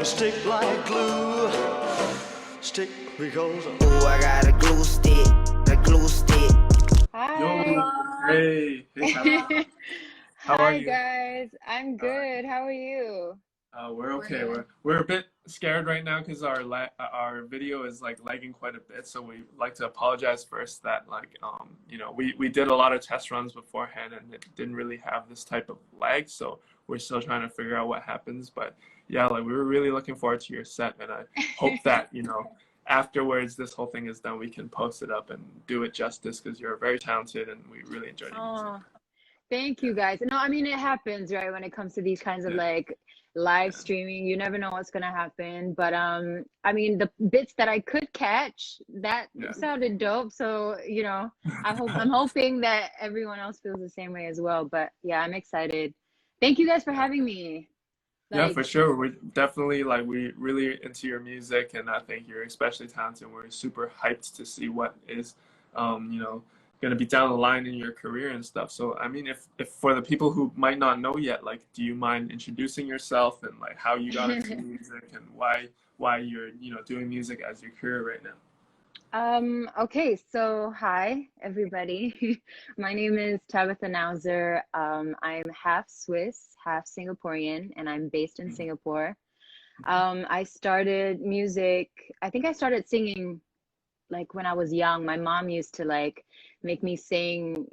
gonna stick like glue. Stick because Oh, I got a glue stick, a glue stick. Hi. Hey, Tabitha. How are Hi you? guys. I'm good. How are you? We're okay. We're a bit scared right now because our video is like lagging quite a bit. So we like to apologize first that we did a lot of test runs beforehand and it didn't really have this type of lag. So we're still trying to figure out what happens. But yeah, like we were really looking forward to your set, and I hope that afterwards this whole thing is done, we can post it up and do it justice because you're very talented and we really enjoyed your music. Oh, thank you guys. No, I mean it happens, right? When it comes to these kinds of Yeah, like live yeah, streaming, you never know what's gonna happen. But I mean the bits that I could catch, that yeah. sounded dope. So, I'm hoping that everyone else feels the same way as well. But yeah, I'm excited. Thank you guys for Yeah. having me. Yeah, Like, for sure. We definitely we really into your music, and I think you're especially talented. We're super hyped to see what is, going to be down the line in your career and stuff. So, I mean, if for the people who might not know yet, like, do you mind introducing yourself and like how you got into music and why you're doing music as your career right now? Okay, so hi everybody. My name is Tabitha Nauser. I'm half Swiss, half Singaporean, and I'm based in Singapore. I started music, I think I started singing like when I was young. My mom used to like make me sing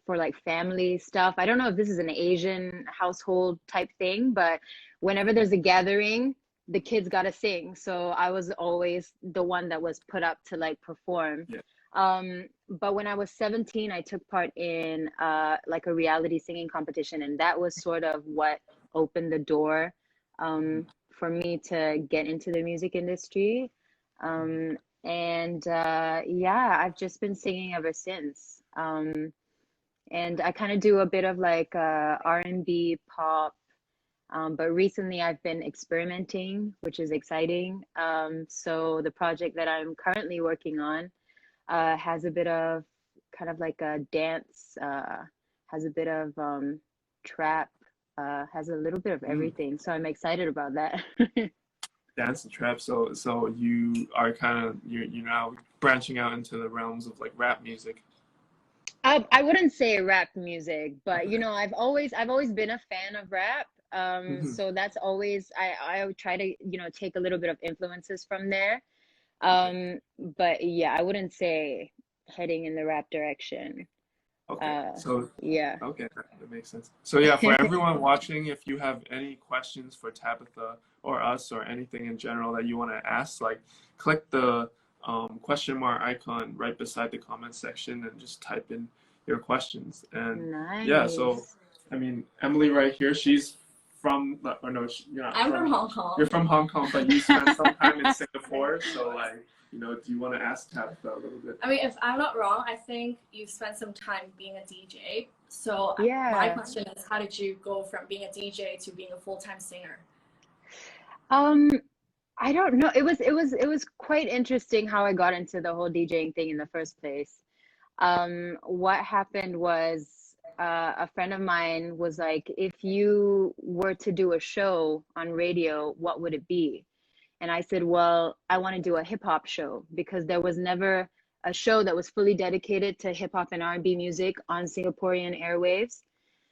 for like family stuff. I don't know if this is an Asian household type thing, but whenever there's a gathering, the kids gotta sing. So I was always the one that was put up to like perform. Yeah. But when I was 17, I took part in like a reality singing competition, and that was sort of what opened the door for me to get into the music industry. And yeah, I've just been singing ever since. And I kind of do a bit of like R&B, pop, but recently I've been experimenting, which is exciting. So the project that I'm currently working on has a bit of kind of like a dance, has a bit of trap, has a little bit of Mm. everything. So I'm excited about that. Dance and trap. So you are kind of you're now branching out into the realms of like rap music. I wouldn't say rap music, but Okay. I've always been a fan of rap. Hmm. So that's always I would try to, take a little bit of influences from there. Okay. But yeah, I wouldn't say heading in the rap direction. Okay. Uh, So yeah. okay, that makes sense. So yeah, for everyone watching, if you have any questions for Tabitha or us or anything in general that you want to ask, like click the question mark icon right beside the comment section and just type in your questions. And yeah, so Nice. I mean, Emily right here, she's from, or no, you're not I'm from, from Hong Kong. you're from Hong Kong, but you spent some time in Singapore. So like, do you want to ask Tabitha a little bit? I mean, if I'm not wrong, I think you've spent some time being a DJ. So my Yeah. question is, how did you go from being a DJ to being a full-time singer? Um, I don't know. It was quite interesting how I got into the whole DJing thing in the first place. What happened was a friend of mine was like, if you were to do a show on radio, what would it be? And I said, well, I want to do a hip hop show because there was never a show that was fully dedicated to hip hop and R&B music on Singaporean airwaves.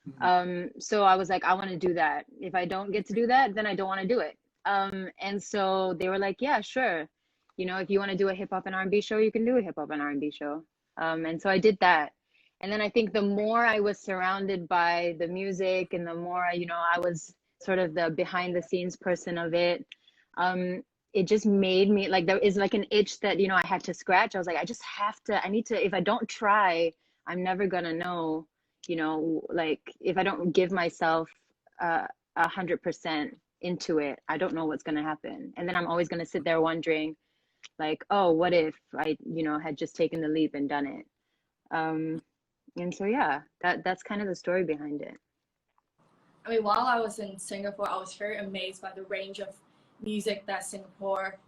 Mhm. So I was like, I want to do that. If I don't get to do that, then I don't want to do it. And so they were like, yeah, sure. If you want to do a hip hop and R&B show, you can do a hip hop and R&B show. And so I did that. And then I think the more I was surrounded by the music and the more, I was sort of the behind the scenes person of it, it just made me like, there is like an itch that, I had to scratch. I was like, I need to, if I don't try, I'm never gonna know, like if I don't give myself 100% into it, I don't know what's gonna happen. And then I'm always gonna sit there wondering, like, oh, what if I, had just taken the leap and done it. And so yeah, that's kind of the story behind it. I mean, while I was in Singapore, I was very amazed by the range of music that Singapore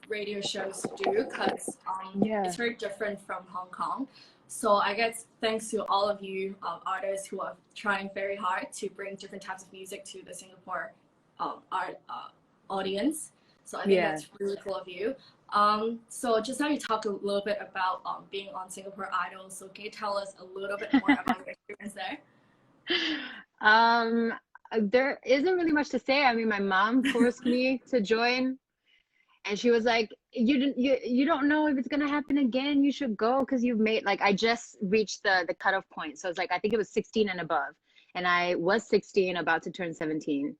radio shows do because Yeah. it's very different from Hong Kong. So I guess thanks to all of you artists who are trying very hard to bring different types of music to the Singapore art audience. So I think Yeah. that's really cool of you. So just now you talked a little bit about being on Singapore Idol. So can you tell us a little bit more about your experience there? Um, there isn't really much to say. I mean, my mom forced me to join, and she was like, you don't know if it's gonna happen again. You should go because you've made like I just reached the cutoff point. So it's like I think it was 16 and above, and I was 16, about to turn 17.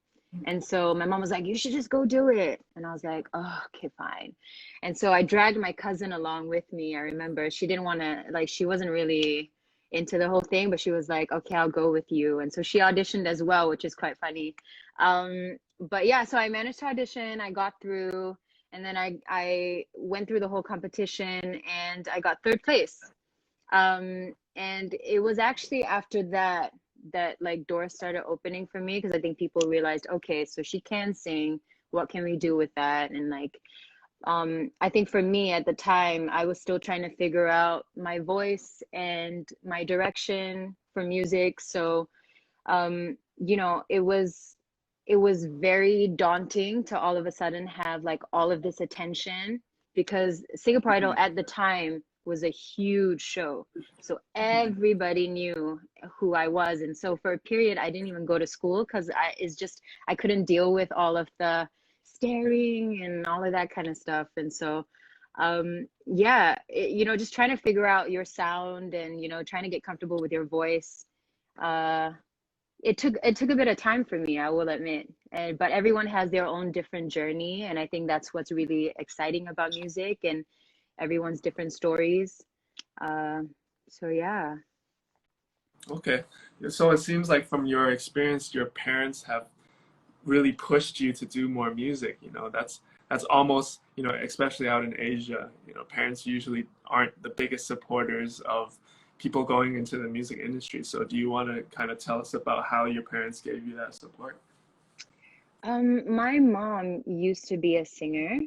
And so my mom was like, you should just go do it. And I was like, oh, okay, fine. And so I dragged my cousin along with me. I remember she didn't want to, like, she wasn't really into the whole thing, but she was like, okay, I'll go with you. And so she auditioned as well, which is quite funny. But yeah, so I managed to audition. I got through, and then I went through the whole competition, and I got third place. And it was actually after that like doors started opening for me, because I think people realized, okay, so she can sing. What can we do with that? And like, I think for me at the time, I was still trying to figure out my voice and my direction for music. So, it was very daunting to all of a sudden have like all of this attention, because Singapore Idol at the time was a huge show. So everybody knew who I was. And so for a period, I didn't even go to school because I couldn't deal with all of the staring and all of that kind of stuff. And so, yeah, just trying to figure out your sound and, trying to get comfortable with your voice. It took a bit of time for me, I will admit. But everyone has their own different journey, and I think that's what's really exciting about music, and everyone's different stories. So yeah. Okay. So it seems like from your experience, your parents have really pushed you to do more music. That's almost, especially out in Asia, parents usually aren't the biggest supporters of people going into the music industry. So do you want to kind of tell us about how your parents gave you that support? My mom used to be a singer.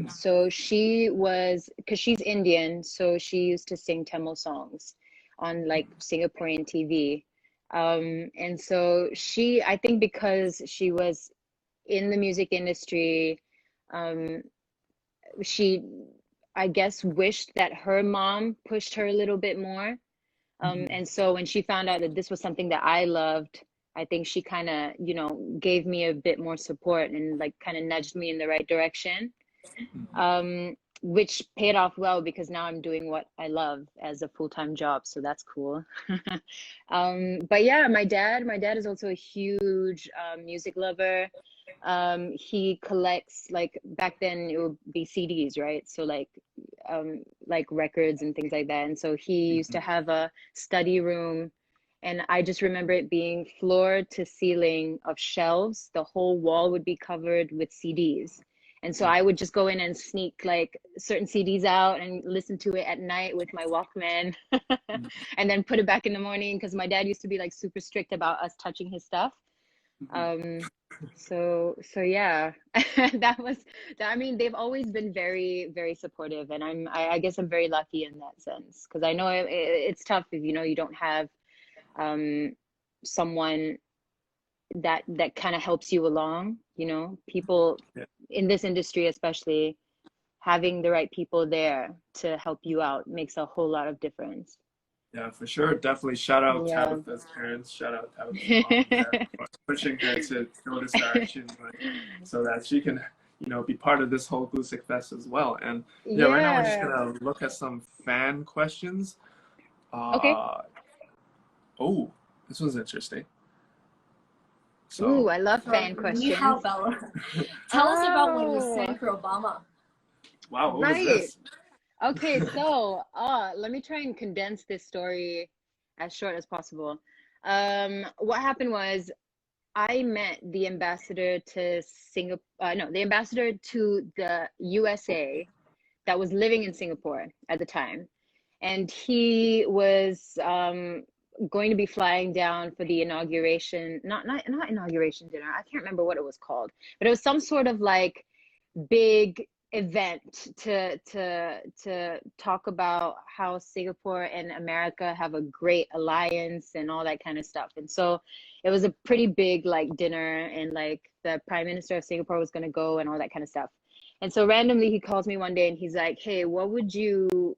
So she was, because she's Indian, so she used to sing Tamil songs on like Singaporean TV. And so I think because she was in the music industry, um, she, I guess, wished that her mom pushed her a little bit more. And so when she found out that this was something that I loved, I think she kind of, gave me a bit more support and like kind of nudged me in the right direction, which paid off well, because now I'm doing what I love as a full-time job. So that's cool. But yeah, my dad is also a huge music lover. He collects, like back then it would be CDs, right? So like records and things like that. And so he used to have a study room, and I just remember it being floor to ceiling of shelves. The whole wall would be covered with CDs. And so I would just go in and sneak like certain CDs out and listen to it at night with my Walkman and then put it back in the morning, because my dad used to be like super strict about us touching his stuff. So yeah, I mean, they've always been very, very supportive, and I guess I'm very lucky in that sense, because I know it's tough if you don't have someone that kind of helps you along. People in this industry, especially, having the right people there to help you out makes a whole lot of difference. Yeah, for sure. Definitely shout out Yeah. Tabitha's parents, shout out Tabitha's mom there for pushing her to go this direction, so that she can, be part of this whole GLUESTICK Fest as well. And yeah, right now we're just gonna look at some fan questions. Okay. Oh, this one's interesting. Ooh, I love fan Ni questions. hao, Bella. Tell us about when you sang for Obama. Wow, what was Right. this? Okay, so let me try and condense this story as short as possible. What happened was, I met the ambassador to Singapore, no, the ambassador to the USA that was living in Singapore at the time. And he was going to be flying down for the inauguration, not inauguration dinner. I can't remember what it was called, but it was some sort of like big event to talk about how Singapore and America have a great alliance and all that kind of stuff. And so it was a pretty big like dinner, and like the Prime Minister of Singapore was going to go and all that kind of stuff. And so randomly he calls me one day and he's like, hey, what would you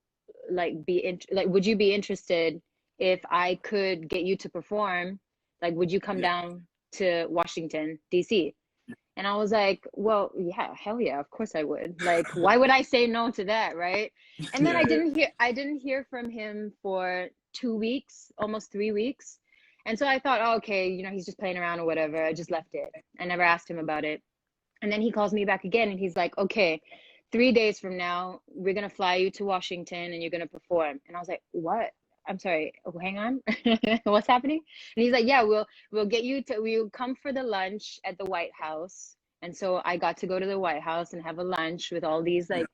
would you be interested if I could get you to perform? Like, would you come down to Washington, DC? And I was like, well, yeah, hell yeah, of course I would. Like, why would I say no to that, right? And then I didn't hear from him for 2 weeks, almost 3 weeks. And so I thought, oh, okay, you know, he's just playing around or whatever. I just left it. I never asked him about it. And then he calls me back again and he's like, okay, 3 days from now, we're going to fly you to Washington and you're going to perform. And I was like, what? I'm sorry, oh, hang on. What's happening? And he's like, yeah, we'll come for the lunch at the White House. And so I got to go to the White House and have a lunch with all these like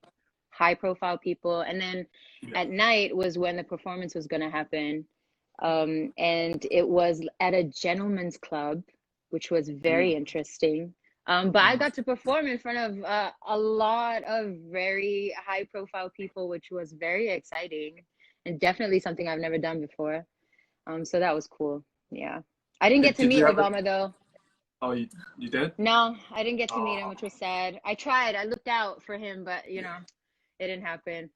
high profile people. And then at night was when the performance was going to happen. And it was at a gentleman's club, which was very interesting. But I got to perform in front of a lot of very high profile people, which was very exciting and definitely something I've never done before. So that was cool. Yeah. I didn't get to meet Obama though. Oh, you did? No, I didn't get to meet him, which was sad. I tried. I looked out for him, but you know, it didn't happen.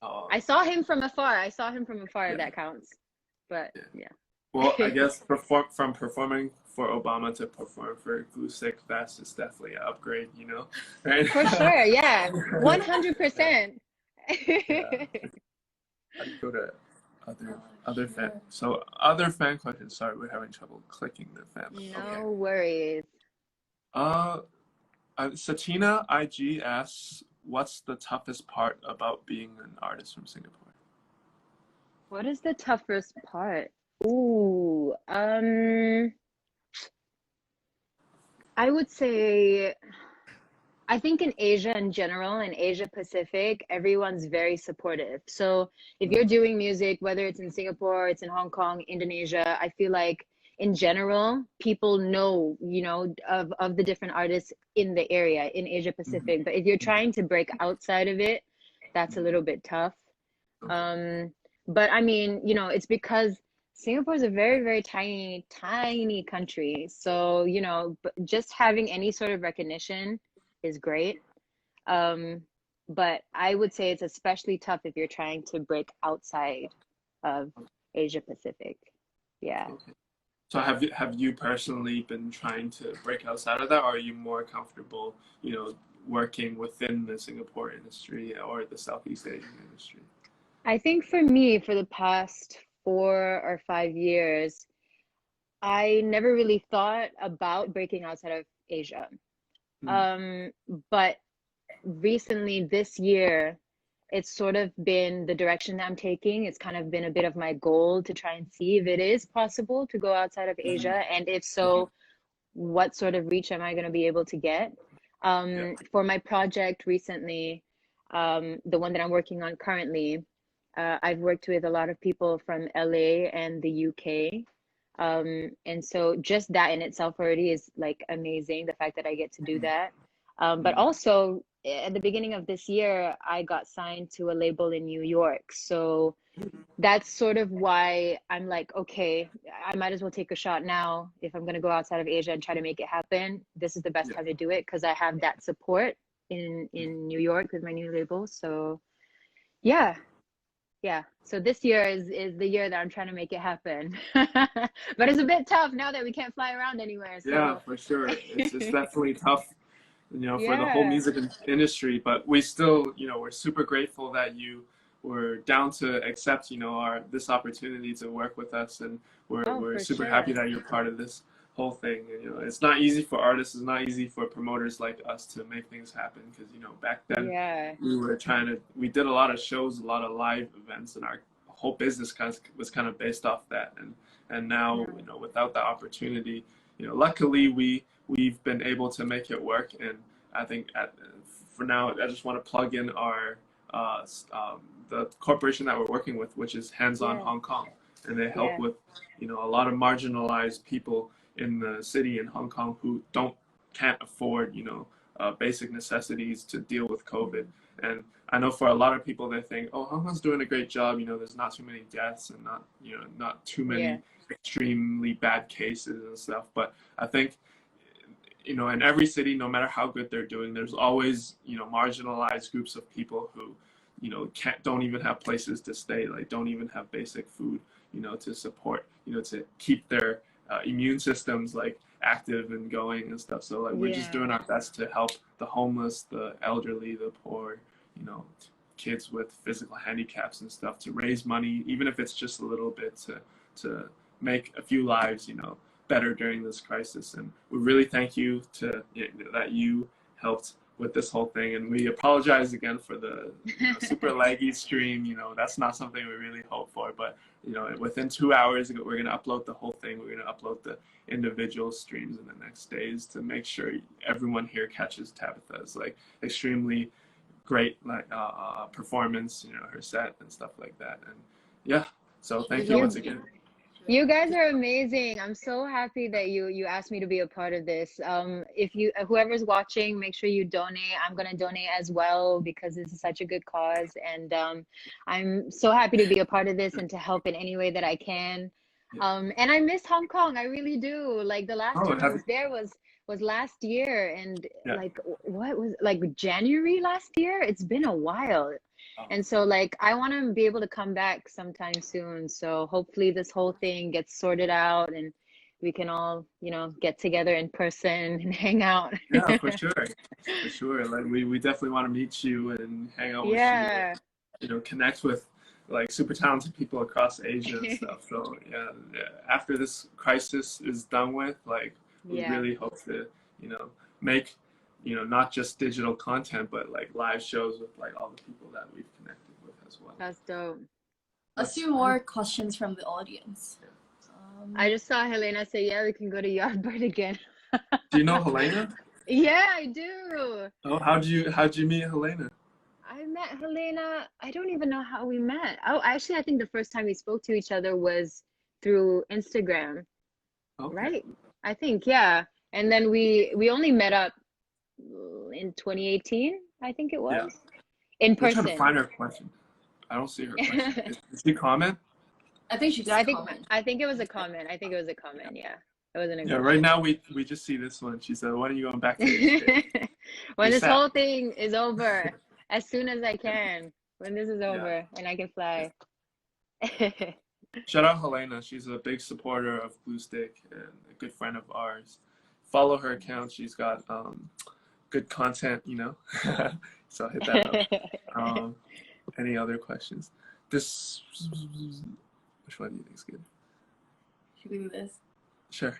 I saw him from afar. If that counts. But yeah. Well, I guess from performing for Obama to perform for GLUESTICK Fest is definitely an upgrade, you know? Right? For sure, yeah. 100%. I'd go to other fan questions. Sorry, we're having trouble clicking the fan. No worries. Satina IG asks, what's the toughest part about being an artist from Singapore? What is the toughest part? Ooh, I would say, I think in Asia in general, in Asia Pacific, everyone's very supportive. So if you're doing music, whether it's in Singapore, it's in Hong Kong, Indonesia, I feel like in general, people know, you know, of the different artists in the area in Asia Pacific. But if you're trying to break outside of it, that's a little bit tough. But I mean, you know, it's because Singapore is a very, very tiny, tiny country. So, you know, just having any sort of recognition is great. But I would say it's especially tough if you're trying to break outside of Asia Pacific. Yeah. Okay. So have you personally been trying to break outside of that, or are you more comfortable, you know, working within the Singapore industry or the Southeast Asian industry? I think for me, for the past 4 or 5 years, I never really thought about breaking outside of Asia. But recently this year, it's sort of been the direction that I'm taking. It's kind of been a bit of my goal to try and see if it is possible to go outside of Asia. And if so, what sort of reach am I going to be able to get? For my project recently, the one that I'm working on currently, I've worked with a lot of people from LA and the UK. And so just that in itself already is like amazing, the fact that I get to do that. But also at the beginning of this year, I got signed to a label in New York. So that's sort of why I'm like, okay, I might as well take a shot now. If I'm going to go outside of Asia and try to make it happen, this is the best time to do it because I have that support in New York with my new label. So yeah. So this year is the year that I'm trying to make it happen. But it's a bit tough now that we can't fly around anywhere. So. Yeah, for sure. It's definitely tough, you know, for the whole music industry. But we still, you know, we're super grateful that you were down to accept, you know, this opportunity to work with us, and we're super happy that you're part of this whole thing. And, you know, it's not easy for artists, it's not easy for promoters like us to make things happen because, you know, back then we did a lot of shows, a lot of live events, and our whole business was kind of based off that. And now, you know, without the opportunity, you know, luckily we've been able to make it work. And I think for now, I just want to plug in our the corporation that we're working with, which is Hands On Hong Kong, and they help with, you know, a lot of marginalized people in the city in Hong Kong who can't afford, you know, basic necessities to deal with COVID. And I know for a lot of people, they think, oh, Hong Kong's doing a great job. You know, there's not too many deaths and not too many extremely bad cases and stuff. But I think you know, in every city, no matter how good they're doing, there's always, you know, marginalized groups of people who, you know, don't even have places to stay, like don't even have basic food, you know, to support, you know, to keep their immune systems like active and going and stuff. So like we're just doing our best to help the homeless, the elderly, the poor, you know, kids with physical handicaps and stuff, to raise money, even if it's just a little bit, to make a few lives, you know, better during this crisis. And we really thank you that you helped with this whole thing. And we apologize again for the super laggy stream. You know, that's not something we really hope for, but you know, within 2 hours we're going to upload the whole thing. We're going to upload the individual streams in the next days to make sure everyone here catches Tabitha's like extremely great like performance, you know, her set and stuff like that. And yeah, so thank you once again. You guys are amazing. I'm so happy that you asked me to be a part of this. If whoever's watching, make sure you donate. I'm gonna donate as well because this is such a good cause, and I'm so happy to be a part of this and to help in any way that I can. And I miss Hong Kong. I really do. Like the last time I was there was last year, and like what was like January last year? It's been a while. And so like I want to be able to come back sometime soon. So hopefully this whole thing gets sorted out and we can all, you know, get together in person and hang out. Yeah, for sure. For sure. Like we definitely want to meet you and hang out with you. You know, connect with like super talented people across Asia and stuff. So yeah, after this crisis is done with, like we really hope to, you know, make, you know, not just digital content, but like live shows with like all the people that we've connected with as well. That's dope. Let's do more questions from the audience. I just saw Helena say, yeah, we can go to Yardbird again. Do you know Helena? Yeah, I do. Oh, how'd you meet Helena? I met Helena, I don't even know how we met. Oh, actually, I think the first time we spoke to each other was through Instagram. Okay. Right? I think, yeah. And then we only met up in 2018, I think it was. In person. I'm trying to find her question. I don't see her question. Did she comment? I think she did comment. I think it was a comment. I think it was a comment, yeah. It wasn't a question. Right now we just see this one. She said, when are you going back to the When this whole thing is over, as soon as I can. When this is over and I can fly. Shout out Helena. She's a big supporter of GLUESTICK and a good friend of ours. Follow her account. She's got good content, you know. So hit that up. Any other questions? Which one do you think is good? Should we do this? Sure.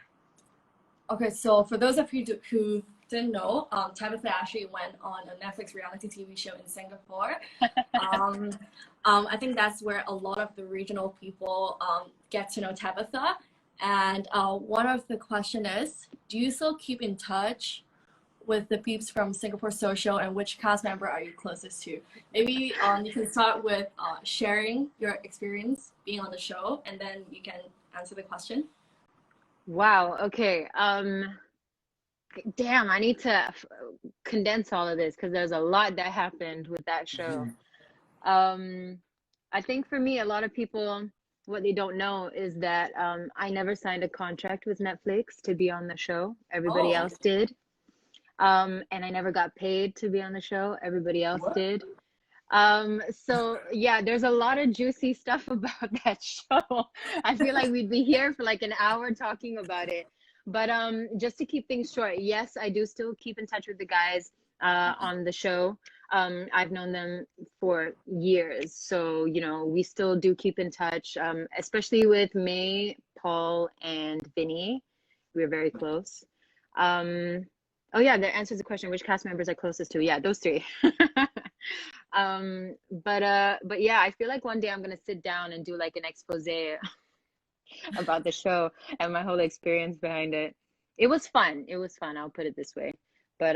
Okay, so for those of you who didn't know, Tabitha actually went on a Netflix reality TV show in Singapore. I think that's where a lot of the regional people get to know Tabitha. And one of the question is, do you still keep in touch with the peeps from Singapore Social, and which cast member are you closest to? Maybe you can start with sharing your experience being on the show, and then you can answer the question. Wow, okay. Damn, I need to condense all of this because there's a lot that happened with that show. I think for me, a lot of people, what they don't know is that I never signed a contract with Netflix to be on the show. Everybody else did. And I never got paid to be on the show. Everybody else did. So yeah, there's a lot of juicy stuff about that show. I feel like we'd be here for like an hour talking about it. But just to keep things short, yes, I do still keep in touch with the guys on the show. I've known them for years. So, you know, we still do keep in touch, especially with May, Paul, and Vinny. We're very close. Oh yeah, that answers the question. Which cast members are closest to? Yeah, those three. But yeah, I feel like one day I'm gonna sit down and do like an expose about the show and my whole experience behind it. It was fun. It was fun. I'll put it this way. But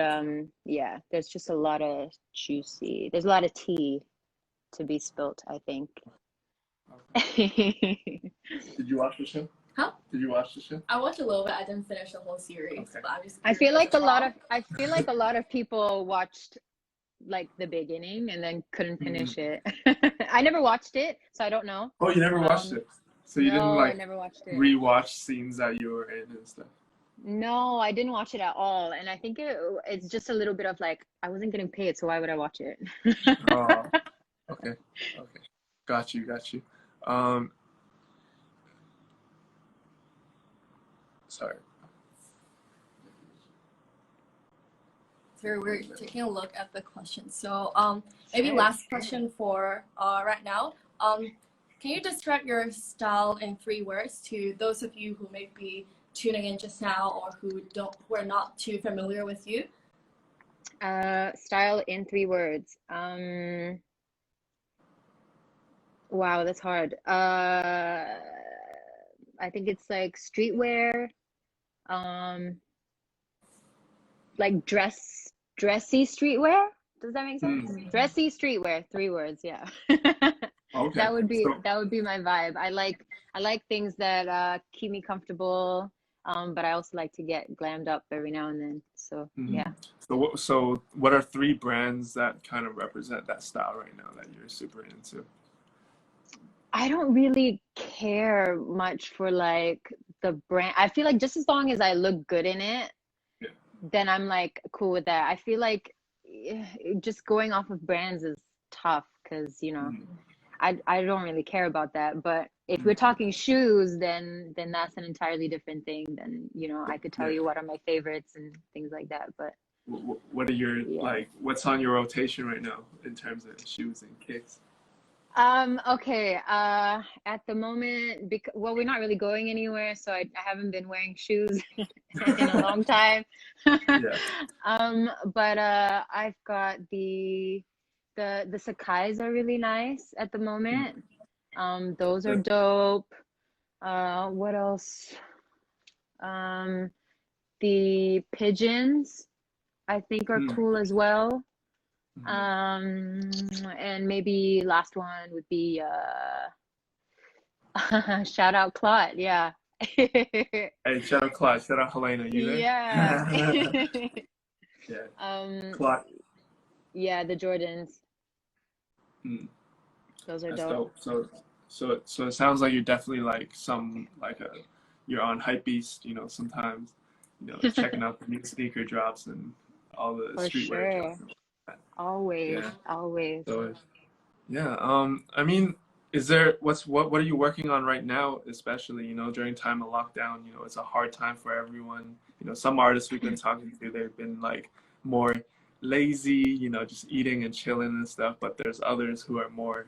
yeah, there's just a lot of there's a lot of tea to be spilt, I think. Did you watch the show? Huh? Did you watch the show? I watched a little bit. I didn't finish the whole series. Okay. But I feel like a lot of people watched like the beginning and then couldn't finish it. I never watched it, so I don't know. Oh, you never watched it? So you didn't like I never watched it. rewatch scenes that you were in and stuff? No, I didn't watch it at all. And I think it's just a little bit of like, I wasn't getting paid, so why would I watch it? Oh, okay, okay, got you, got you. Um, sorry. So we're taking a look at the questions. So maybe Sure. last question for right now. Can you describe your style in 3 words to those of you who may be tuning in just now or who are not too familiar with you? Style in 3 words. Wow, that's hard. I think it's like streetwear, um, like dressy streetwear. Does that make sense? Hmm. Dressy streetwear, 3 words, yeah. Okay. That would be my vibe. I like things that keep me comfortable, but I also like to get glammed up every now and then. So Mhm. yeah. So what are 3 brands that kind of represent that style right now that you're super into? I don't really care much for like the brand. I feel like just as long as I look good in it, Yeah. then I'm like cool with that. I feel like just going off of brands is tough because, Mhm. I don't really care about that. But if we're Mhm. talking shoes, then that's an entirely different thing. Then, I could tell Yeah. you what are my favorites and things like that. But What are your yeah. like? What's on your rotation right now in terms of shoes and kicks? Okay. At the moment, well, we're not really going anywhere, so I haven't been wearing shoes in a long time. Yeah. But I've got the Sakai's are really nice at the Mhm. moment. Those are The- dope. What else? Um, the pigeons I think are mhm. cool as well. Mhm. And maybe last one would be shout out Claude, yeah. Hey, shout out Claude, shout out Helena, you Yeah. there? Yeah, Um, Claude. yeah, the Jordans, Mm, those are that's dope. dope. So it sounds like you're definitely like you're on Hypebeast, sometimes, checking out the new sneaker drops and all the For streetwear sure. drops. Always, Yeah. always. So yeah, I mean, what are you working on right now, especially, during time of lockdown, it's a hard time for everyone. Some artists we've been talking to, they've been like more lazy, just eating and chilling and stuff, but there's others who are more,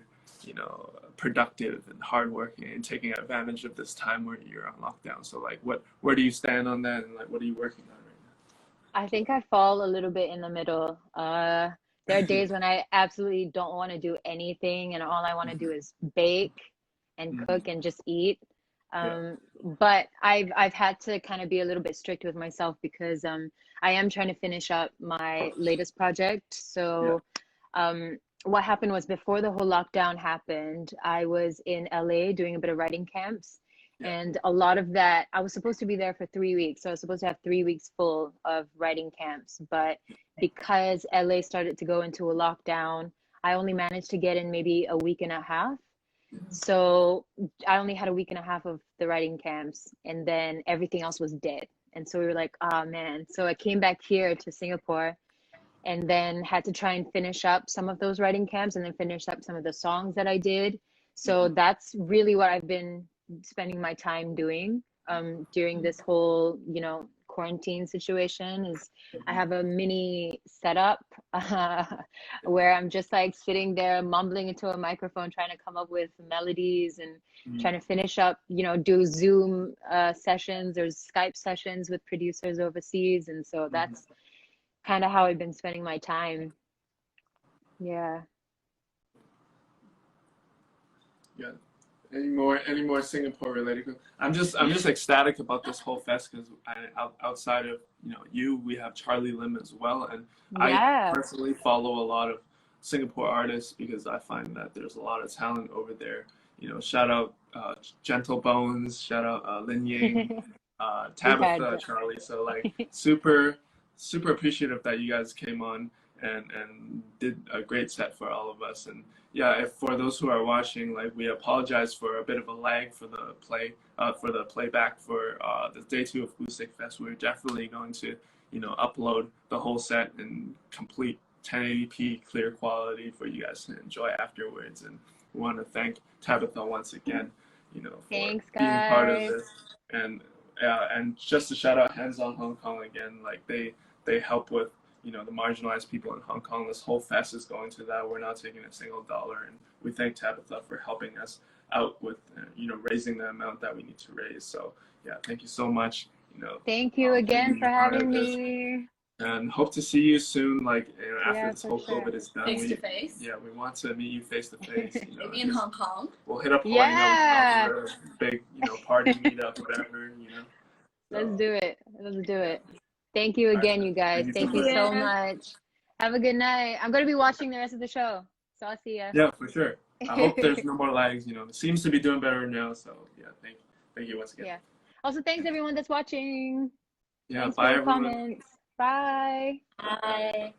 productive and hardworking and taking advantage of this time where you're on lockdown. So like where do you stand on that and like what are you working on I think I fall a little bit in the middle. There are right days when I absolutely don't want to do anything and all I want to now? do is bake and Hmm. cook and just eat. Yeah. But I've had to kind of be a little bit strict with myself because I am trying to finish up my latest project. Yeah. So what happened was before the whole lockdown happened, I was in LA doing a bit of writing camps. Yeah. And a lot of that, I was supposed to be there for 3 weeks. So I was supposed to have 3 weeks full of writing camps. But because LA started to go into a lockdown, I only managed to get in maybe a week and a half. So I only had a week and a half of the writing camps, and then everything else was dead. And so we were like, oh man. So I came back here to Singapore and then had to try and finish up some of those writing camps and then finish up some of the songs that I did. So Mhm. that's really what I've been spending my time doing during this whole, quarantine situation is I have a mini setup where I'm just like sitting there mumbling into a microphone trying to come up with melodies and trying to finish up, do Zoom sessions or Skype sessions with producers overseas. And so Mhm. that's kind of how I've been spending my time. Yeah. Yeah. Any more Singapore related? I'm just ecstatic about this whole fest because outside of you, we have Charlie Lim as well, and I Yeah. personally follow a lot of Singapore artists because I find that there's a lot of talent over there. Shout out Gentle Bones, shout out Lin Ying, We've had Tabitha, Charlie. So like super appreciative that you guys came on and did a great set for all of us. And yeah, if for those who are watching, like, we apologize for a bit of a lag for the playback for the day 2 of GLUESTICK Fest. We're definitely going to, you know, upload the whole set in complete 1080p clear quality for you guys to enjoy afterwards. And we want to thank Tabitha once again, you know, for Thanks, being part of guys. this. And just to shout out Hands on Hong Kong again, like they help with, you know, the marginalized people in Hong Kong. This whole fest is going to that. We're not taking a single dollar, and we thank Tabitha for helping us out with, you know, raising the amount that we need to raise. So yeah, thank you so much. You know, Thank you again for having this. me. And hope to see you soon, like, you know, after Yeah, this for whole sure. COVID is done. Face to face. Yeah, we want to meet you face to face. You know, Maybe in Hong Kong. We'll hit up Yeah. for a big, you know, party meetup, whatever, you know. Let's do it. Let's do it. Thank you again, you guys. Thank you so much. Have a good night. I'm going to be watching the rest of the show, so I'll see ya. Yeah, for sure. I hope there's no more lags. You know, it seems to be doing better now. So yeah, thank you once again. Yeah. Also, thanks everyone that's watching. Yeah, Thanks bye for the everyone. comments. Bye. Bye.